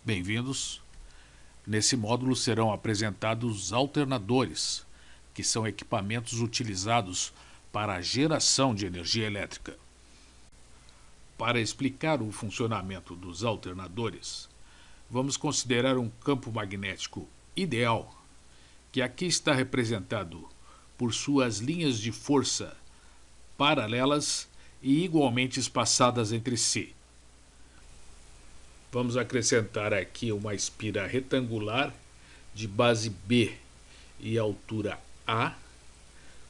Bem-vindos. Nesse módulo serão apresentados alternadores, que são equipamentos utilizados para a geração de energia elétrica. Para explicar o funcionamento dos alternadores, vamos considerar um campo magnético ideal, que aqui está representado por suas linhas de força paralelas e igualmente espaçadas entre si. Vamos acrescentar aqui uma espira retangular de base B e altura A,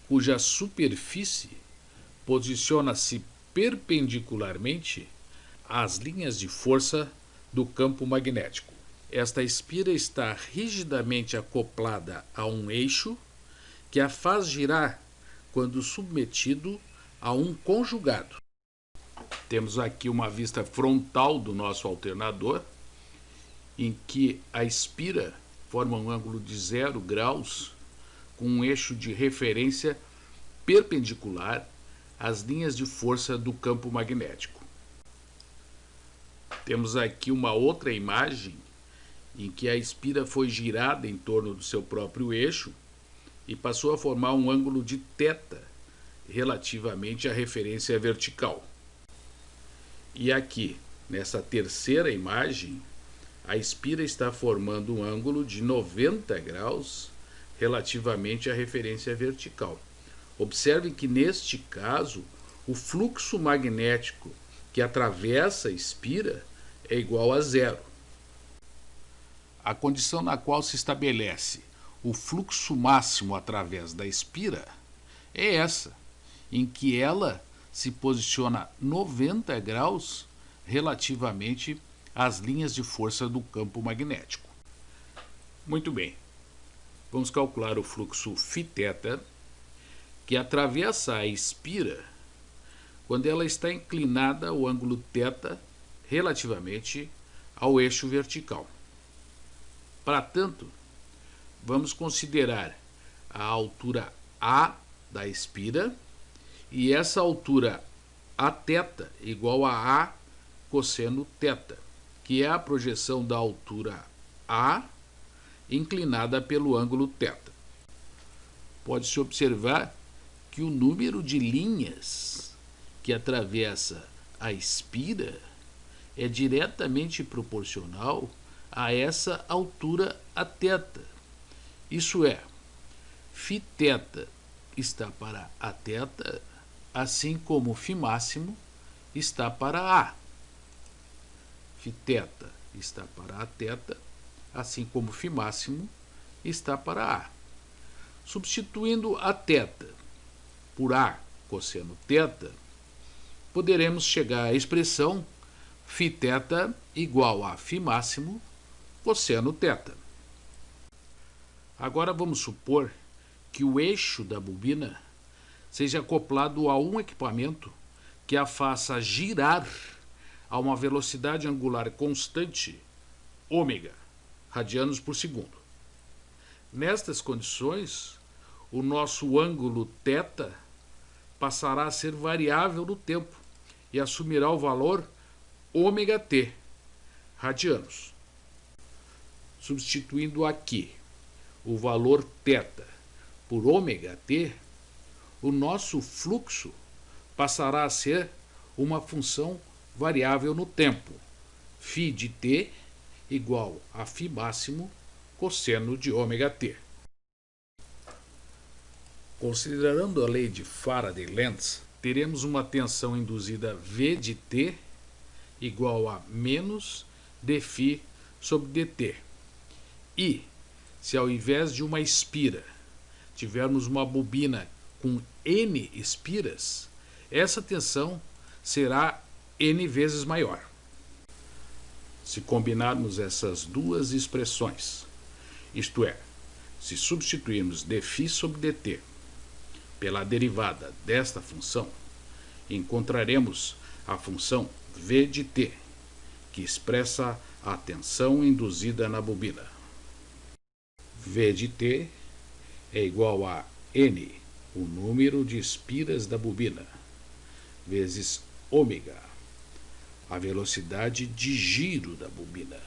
cuja superfície posiciona-se perpendicularmente às linhas de força do campo magnético. Esta espira está rigidamente acoplada a um eixo que a faz girar quando submetido a um conjugado. Temos aqui uma vista frontal do nosso alternador, em que a espira forma um ângulo de 0 graus com um eixo de referência perpendicular às linhas de força do campo magnético. Temos aqui uma outra imagem em que a espira foi girada em torno do seu próprio eixo e passou a formar um ângulo de θ relativamente à referência vertical. E aqui, nessa terceira imagem, a espira está formando um ângulo de 90 graus relativamente à referência vertical. Observem que, neste caso, o fluxo magnético que atravessa a espira é igual a zero. A condição na qual se estabelece o fluxo máximo através da espira é essa, em que ela se posiciona 90 graus relativamente às linhas de força do campo magnético. Muito bem, vamos calcular o fluxo φθ que atravessa a espira quando ela está inclinada ao ângulo θ relativamente ao eixo vertical. Para tanto, vamos considerar a altura A da espira e essa altura Aθ igual a A cosseno θ, que é a projeção da altura A inclinada pelo ângulo θ. Pode-se observar que o número de linhas que atravessa a espira é diretamente proporcional a essa altura Aθ. Isso é, φθ está para Aθ, assim como φ máximo está para A. Φθ está para Aθ, assim como φ máximo está para A. Substituindo Aθ por A cosseno θ, poderemos chegar à expressão φθ igual a φ máximo cosseno θ. Agora vamos supor que o eixo da bobina seja acoplado a um equipamento que a faça girar a uma velocidade angular constante, ômega, radianos por segundo. Nestas condições, o nosso ângulo θ passará a ser variável no tempo e assumirá o valor ômega-t, radianos. Substituindo aqui o valor θ por ômega-t, o nosso fluxo passará a ser uma função variável no tempo, φ de t igual a φ máximo cosseno de ômega-t. Considerando a lei de Faraday-Lenz, teremos uma tensão induzida V de t igual a menos dφ sobre dt. E, se ao invés de uma espira tivermos uma bobina com N espiras, essa tensão será N vezes maior. Se combinarmos essas duas expressões, isto é, se substituirmos dφ sobre dt pela derivada desta função, encontraremos a função V de t, que expressa a tensão induzida na bobina. V de t é igual a N, o número de espiras da bobina, vezes ômega, a velocidade de giro da bobina,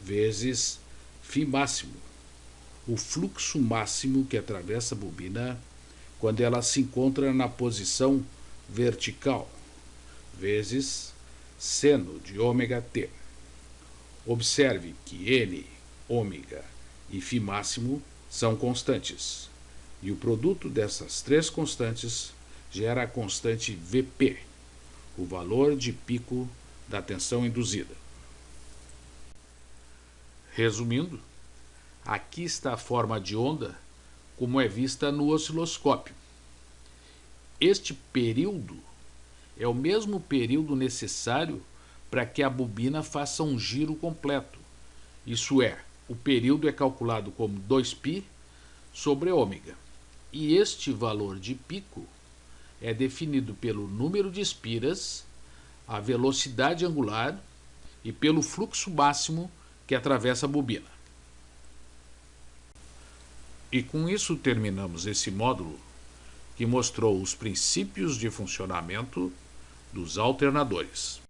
vezes φ máximo, o fluxo máximo que atravessa a bobina quando ela se encontra na posição vertical, vezes seno de ômega t. Observe que N, ômega e φ máximo são constantes, e o produto dessas três constantes gera a constante Vp, o valor de pico da tensão induzida. Resumindo, aqui está a forma de onda como é vista no osciloscópio. Este período é o mesmo período necessário para que a bobina faça um giro completo. Isso é, o período é calculado como 2π sobre ômega. E este valor de pico é definido pelo número de espiras, a velocidade angular e pelo fluxo máximo que atravessa a bobina. E com isso terminamos esse módulo que mostrou os princípios de funcionamento dos alternadores.